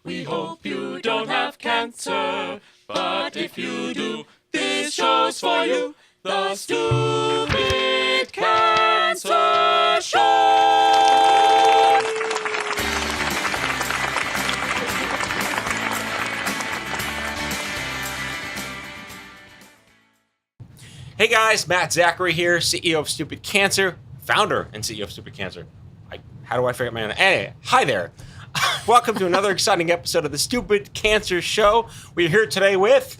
We hope you don't have cancer, but if you do, this show's for you. The Stupid Cancer Show! Hey guys, Matt Zachary here, CEO of Stupid Cancer, founder and CEO of Stupid Cancer. How do I forget my name? Hey, hi there. Welcome to another exciting episode of the Stupid Cancer Show. We're here today with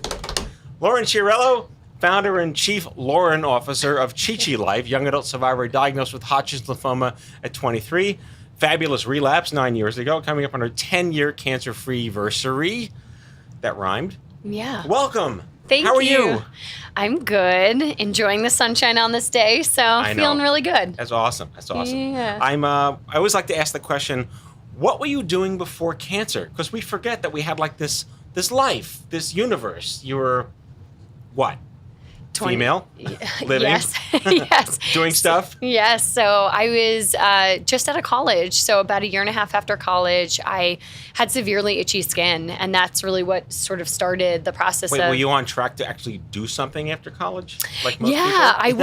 Lauren Chiarello, founder and chief Lauren officer of Chi Chi Life, young adult survivor diagnosed with Hodgkin's lymphoma at 23. Fabulous relapse 9 years ago, coming up on her 10-year cancer-free versary. That rhymed. Yeah. Welcome. Thank you. How are you? I'm good. Enjoying the sunshine on this day, so feeling really good. That's awesome. That's awesome. Yeah. I always like to ask the question, what were you doing before cancer? Because we forget that we had like this life, this universe. You were what? Female? Living? Yes. Yes. Doing stuff? Yes. So I was just out of college. So about a year and a half after college, I had severely itchy skin. And that's really what sort of started the process Wait, were you on track to actually do something after college? Like most people? I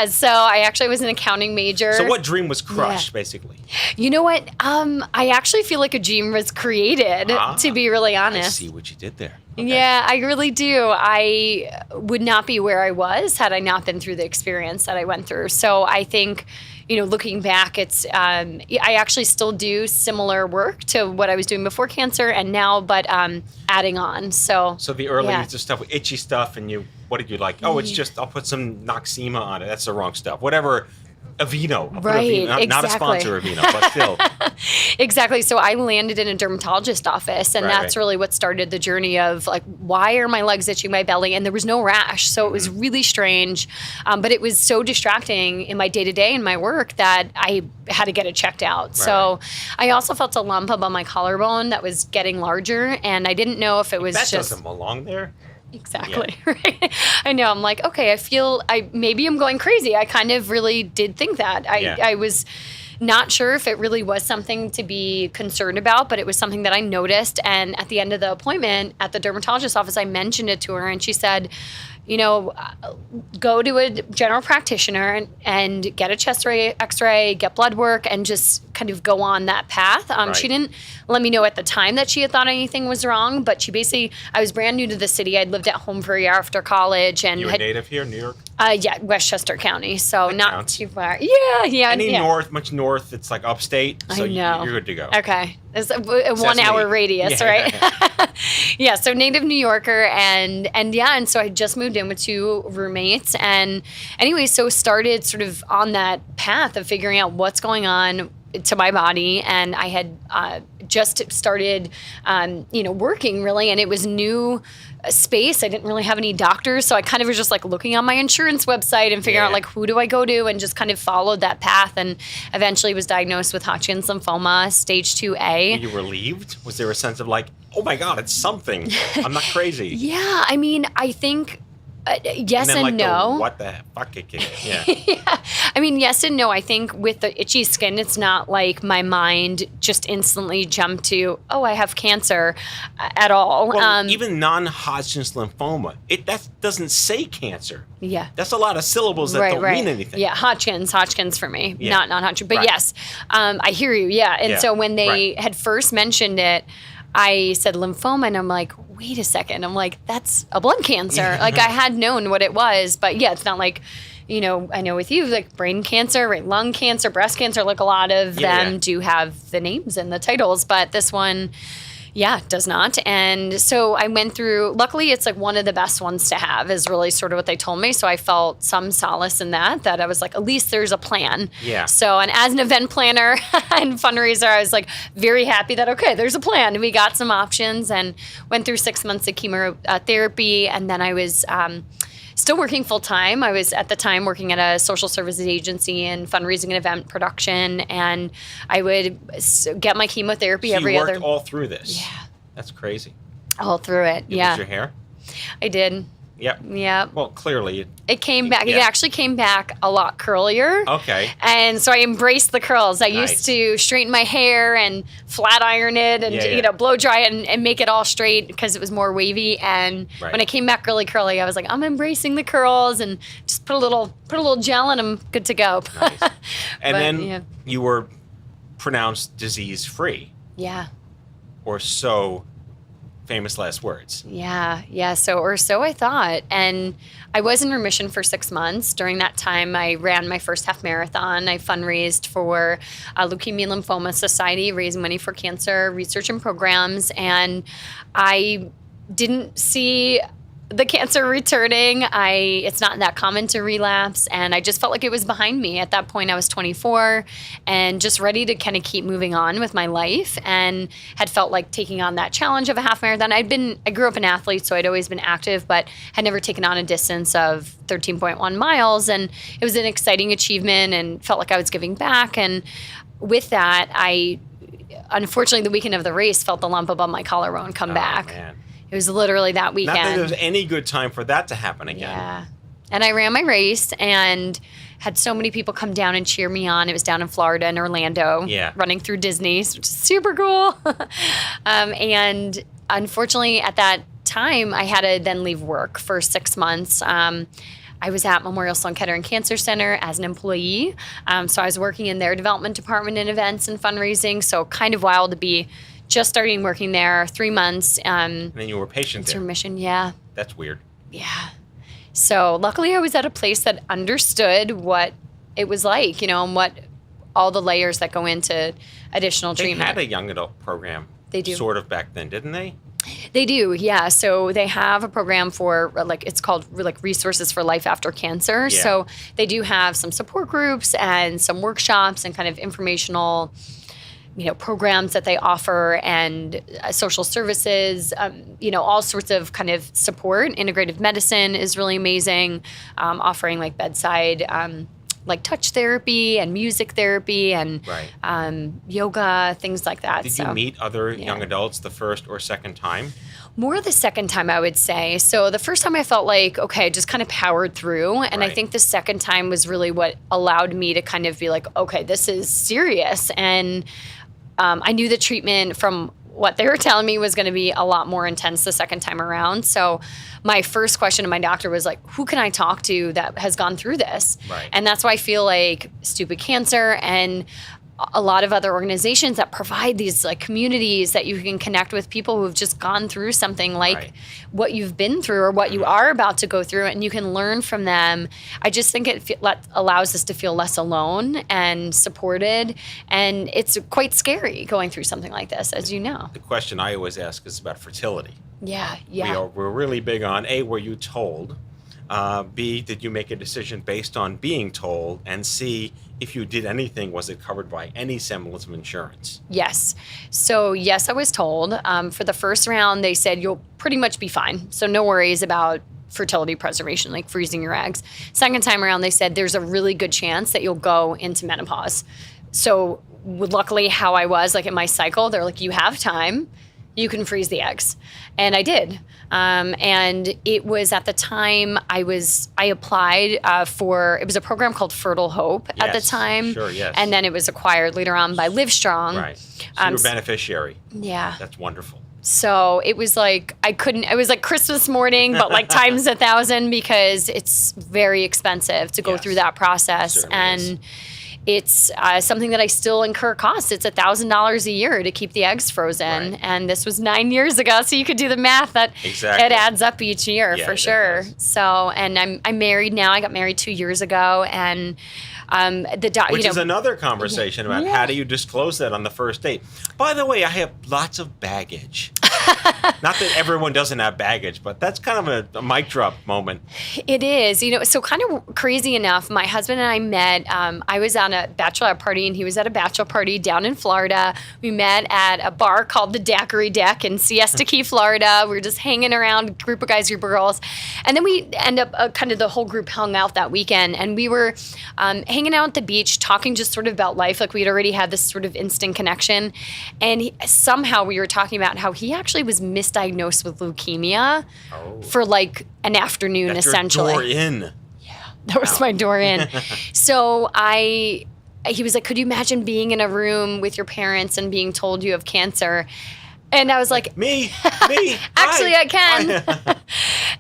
was. So I actually was an accounting major. So what dream was crushed, basically? You know what? I actually feel like a dream was created, to be really honest. I see what you did there. Okay. Yeah, I really do. I would not be where I was had I not been through the experience that I went through. So I think, looking back, it's I actually still do similar work to what I was doing before cancer and now, but adding on. So the early stuff with itchy stuff, and what did you like? Oh, it's just I'll put some Noxema on it. That's the wrong stuff. Whatever. Aveeno. Right, Aveeno. Not a sponsor, Aveeno, but still. Exactly. So I landed in a dermatologist office, and that's really what started the journey of like, why are my legs itching, my belly? And there was no rash. So it was really strange. But it was so distracting in my day-to-day in my work that I had to get it checked out. Right. So I also felt a lump above my collarbone that was getting larger, and I didn't know if it was that doesn't belong there. Exactly. Yeah. Right. I know. I'm like, okay, maybe I'm going crazy. I kind of really did think that. I was not sure if it really was something to be concerned about, but it was something that I noticed. And at the end of the appointment at the dermatologist office, I mentioned it to her, and she said, go to a general practitioner and get a chest x-ray, get blood work, and just kind of go on that path. She didn't let me know at the time that she had thought anything was wrong, but I was brand new to the city. I'd lived at home for a year after college. And you were native here, New York? Yeah, Westchester County, so that not counts. Too far. Yeah. Much north, it's like upstate, so I know. You're good to go. Okay. It's a 1 hour radius, right? Yeah, so native New Yorker, and so I just moved in with 2 roommates, and anyway, so started sort of on that path of figuring out what's going on to my body, and I had just started, working really, and it was new space. I didn't really have any doctors, so I kind of was just like looking on my insurance website and figuring out like who do I go to, and just kind of followed that path, and eventually was diagnosed with Hodgkin's lymphoma, stage 2A. Were you relieved? Was there a sense of like, oh my God, it's something. I'm not crazy. Yeah, I mean, I think yes and like no. What the fuck? Yeah. Yeah. I mean, yes and no. I think with the itchy skin, it's not like my mind just instantly jumped to, oh, I have cancer at all. Well, even non-Hodgkin's lymphoma, that doesn't say cancer. Yeah. That's a lot of syllables that don't mean anything. Yeah, Hodgkin's for me, not non-Hodgkin. But yes, I hear you, And so when they had first mentioned it, I said lymphoma, and I'm like, wait a second. I'm like, that's a blood cancer. Like, I had known what it was, but it's not like, I know with you, like brain cancer, right, lung cancer, breast cancer, like a lot of them do have the names and the titles, but this one, does not. And so I went through, luckily it's like one of the best ones to have is really sort of what they told me. So I felt some solace in that I was like, at least there's a plan. Yeah. So, and as an event planner and fundraiser, I was like very happy that, okay, there's a plan. We got some options and went through 6 months of chemotherapy. And then I was still working full time. I was at the time working at a social services agency in fundraising and event production, and I would get my chemotherapy every other. You worked all through this. Yeah, that's crazy. All through it. You did your hair? I did. Yep. Yep. Well, clearly. It came back. Yeah. It actually came back a lot curlier. Okay. And so I embraced the curls. I Nice. used to straighten my hair and flat iron it and blow dry it and make it all straight because it was more wavy. And when it came back really curly, I was like, I'm embracing the curls and just put a little gel and I'm good to go. Nice. And then you were pronounced disease-free. Yeah. Or so famous last words. Yeah. So I thought. And I was in remission for 6 months. During that time, I ran my first half marathon. I fundraised for Leukemia and Lymphoma Society, raising money for cancer research and programs. And I didn't see the cancer returning. It's not that common to relapse. And I just felt like it was behind me. At that point, I was 24 and just ready to kind of keep moving on with my life and had felt like taking on that challenge of a half marathon. I grew up an athlete, so I'd always been active, but had never taken on a distance of 13.1 miles. And it was an exciting achievement and felt like I was giving back. And with that, unfortunately, the weekend of the race, felt the lump above my collarbone come back. Man. It was literally that weekend. Not that there's any good time for that to happen again. Yeah. And I ran my race and had so many people come down and cheer me on. It was down in Florida and Orlando, running through Disney's, which is super cool. And unfortunately, at that time, I had to then leave work for 6 months. I was at Memorial Sloan Kettering Cancer Center as an employee. So I was working in their development department in events and fundraising. So kind of wild to be just starting working there, 3 months. And then you were a patient there. Remission, yeah. That's weird. Yeah. So luckily I was at a place that understood what it was like, and what all the layers that go into additional treatment. They had a young adult program. They do. Sort of back then, didn't they? They do, yeah. So they have a program for, it's called Resources for Life After Cancer. Yeah. So they do have some support groups and some workshops and kind of informational programs that they offer and social services, all sorts of kind of support. Integrative medicine is really amazing, offering bedside, touch therapy and music therapy and yoga, things like that. Did you meet other young adults the first or second time? More the second time, I would say. So the first time I felt like, okay, just kind of powered through. And I think the second time was really what allowed me to kind of be like, okay, this is serious. And I knew the treatment from what they were telling me was going to be a lot more intense the second time around. So my first question to my doctor was like, who can I talk to that has gone through this? Right. And that's why I feel like Stupid Cancer and a lot of other organizations that provide these communities that you can connect with people who have just gone through something like what you've been through or what you are about to go through, and you can learn from them. I just think it allows us to feel less alone and supported, and it's quite scary going through something like this, as you know. The question I always ask is about fertility. Yeah. We're really big on, A, were you told? B, did you make a decision based on being told? And C, if you did anything, was it covered by any semblance of insurance? Yes. So, yes, I was told. For the first round, they said you'll pretty much be fine. So no worries about fertility preservation, like freezing your eggs. Second time around, they said there's a really good chance that you'll go into menopause. So luckily how I was, in my cycle, they're like, you have time. You can freeze the eggs. And I did. And it was at the time I applied for, it was a program called Fertile Hope at the time. Sure, yes. And then it was acquired later on by Livestrong. Right. So you were a beneficiary. Yeah. That's wonderful. So it was it was like Christmas morning, but times 1,000 because it's very expensive to go through that process. Certainly And is. It's something that I still incur costs. It's $1,000 a year to keep the eggs frozen. Right. And this was 9 years ago. So you could do the math that it adds up each year for sure. So, and I'm married now. I got married 2 years ago. And which is another conversation about how do you disclose that on the first date. By the way, I have lots of baggage. Not that everyone doesn't have baggage, but that's kind of a mic drop moment. It is. So kind of crazy enough, my husband and I met, I was on a bachelorette party and he was at a bachelor party down in Florida. We met at a bar called the Daiquiri Deck in Siesta Key, Florida. We were just hanging around, group of guys, group of girls. And then we end up, kind of the whole group hung out that weekend. And we were hanging out at the beach, talking just sort of about life. Like we'd already had this sort of instant connection. And somehow we were talking about how he actually actually was misdiagnosed with leukemia for like an afternoon, That's essentially. Your door in. That was my door in. So he was like, could you imagine being in a room with your parents and being told you have cancer? And I was like, me. Actually, I can.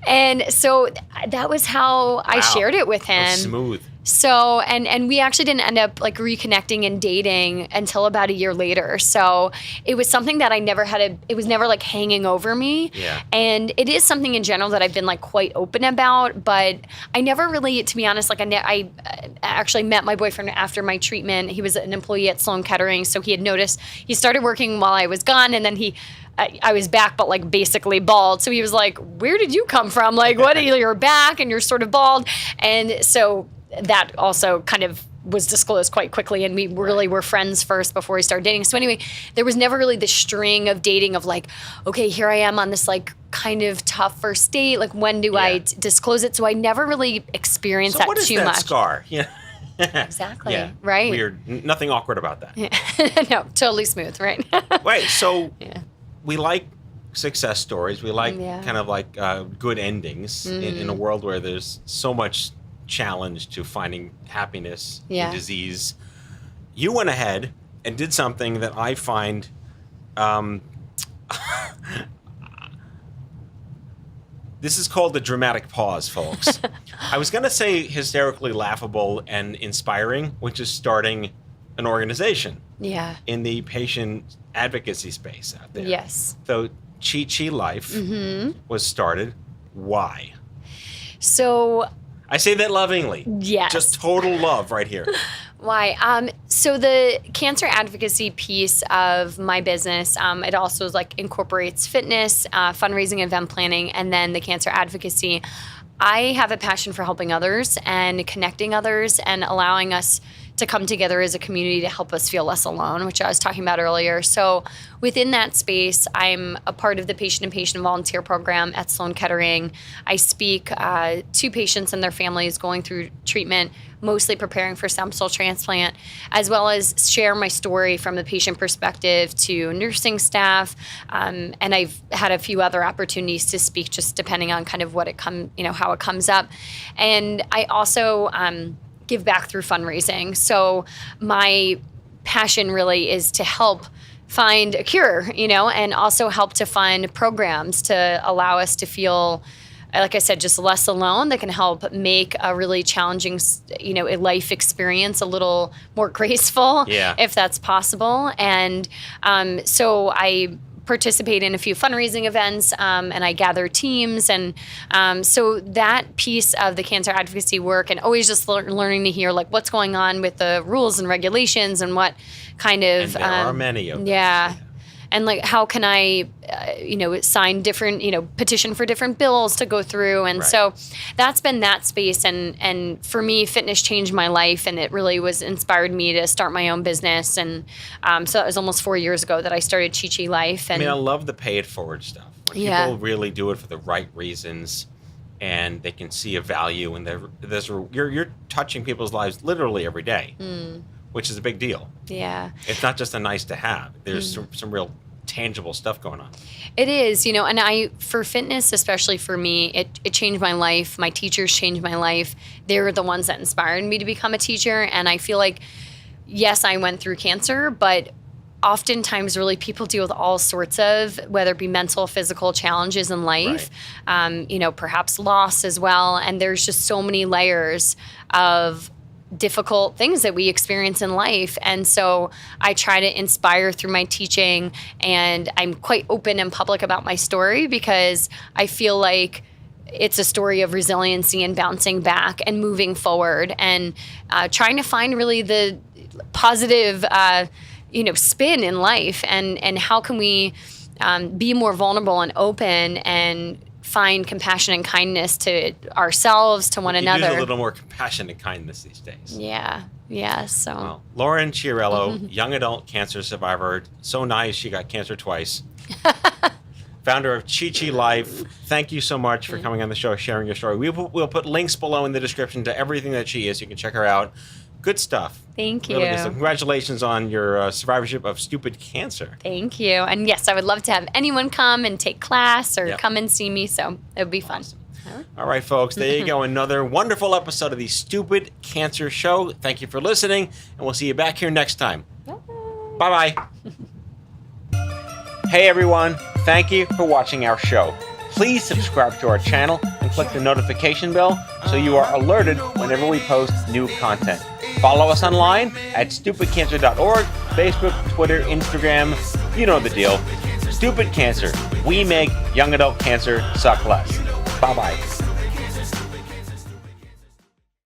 And so that was how I shared it with him. Smooth. So, and we actually didn't end up like reconnecting and dating until about a year later. So it was something that I never it was never like hanging over me. Yeah. And it is something in general that I've been like quite open about, but I never really, to be honest, like I actually met my boyfriend after my treatment. He was an employee at Sloan Kettering. So he had noticed, he started working while I was gone, and then I was back, but like basically bald. So he was like, where did you come from? Like, you're back and you're sort of bald. And so that also kind of was disclosed quite quickly, and we really were friends first before we started dating. So anyway, there was never really the string of dating of like, okay, here I am on this like kind of tough first date. Like, when do I disclose it? So I never really experienced that too much. So what is that scar? Yeah. Exactly. Yeah. Right. Weird. Nothing awkward about that. Yeah. No, totally smooth. Right. Wait. So we like success stories. We like kind of like good endings in a world where there's so much challenge to finding happiness in disease. You went ahead and did something that I find this is called the dramatic pause, folks. I was going to say hysterically laughable and inspiring, which is starting an organization in the patient advocacy space out there. Yes. So Chi Chi Life was started. Why? So I say that lovingly. Yes. Just total love right here. Why? So the cancer advocacy piece of my business, it also like incorporates fitness, fundraising, event planning, and then the cancer advocacy. I have a passion for helping others and connecting others and allowing us to come together as a community to help us feel less alone, which I was talking about earlier. So within that space, I'm a part of the patient and patient volunteer program at Sloan Kettering. I speak to patients and their families going through treatment, mostly preparing for stem cell transplant, as well as share my story from the patient perspective to nursing staff. And I've had a few other opportunities to speak, just depending on kind of how it comes up. And I also give back through fundraising. So my passion really is to help find a cure, and also help to fund programs to allow us to feel, like I said, just less alone, that can help make a really challenging, a life experience a little more graceful, if that's possible. And so I participate in a few fundraising events, and I gather teams. And so that piece of the cancer advocacy work, and always just learning to hear like what's going on with the rules and regulations and what kind of... And there are many of them. Yeah. And like, how can I, sign different, petition for different bills to go through. And so that's been that space. And for me, fitness changed my life, and it really inspired me to start my own business. And so that was almost 4 years ago that I started Chi Chi Life. And I love the pay it forward stuff. When people really do it for the right reasons, and they can see a value, and you're touching people's lives literally every day. Which is a big deal. Yeah. It's not just a nice to have. There's some real tangible stuff going on. It is, and for fitness, especially for me, it changed my life. My teachers changed my life. They were the ones that inspired me to become a teacher. And I feel like, yes, I went through cancer, but oftentimes really people deal with all sorts of, whether it be mental, physical challenges in life, perhaps loss as well. And there's just so many layers of difficult things that we experience in life. And so I try to inspire through my teaching, and I'm quite open and public about my story because I feel like it's a story of resiliency and bouncing back and moving forward, and trying to find really the positive, spin in life, and how can we be more vulnerable and open and find compassion and kindness to ourselves, to one another. Use a little more compassion and kindness these days. Yeah. So, well, Lauren Chiarello, young adult cancer survivor. So nice, she got cancer twice. Founder of Chi Chi Life. Thank you so much for coming on the show, sharing your story. We'll put links below in the description to everything that she is. You can check her out. Good stuff. Thank you. Really good stuff. Congratulations on your survivorship of stupid cancer. Thank you. And yes, I would love to have anyone come and take class or Yep. come and see me. So it would be fun. All right, folks, there you go. Another wonderful episode of the Stupid Cancer Show. Thank you for listening, and we'll see you back here next time. Bye-bye. Hey, everyone. Thank you for watching our show. Please subscribe to our channel and click the notification bell so you are alerted whenever we post new content. Follow us online at stupidcancer.org, Facebook, Twitter, Instagram. You know the deal. Stupid Cancer. We make young adult cancer suck less. Bye-bye.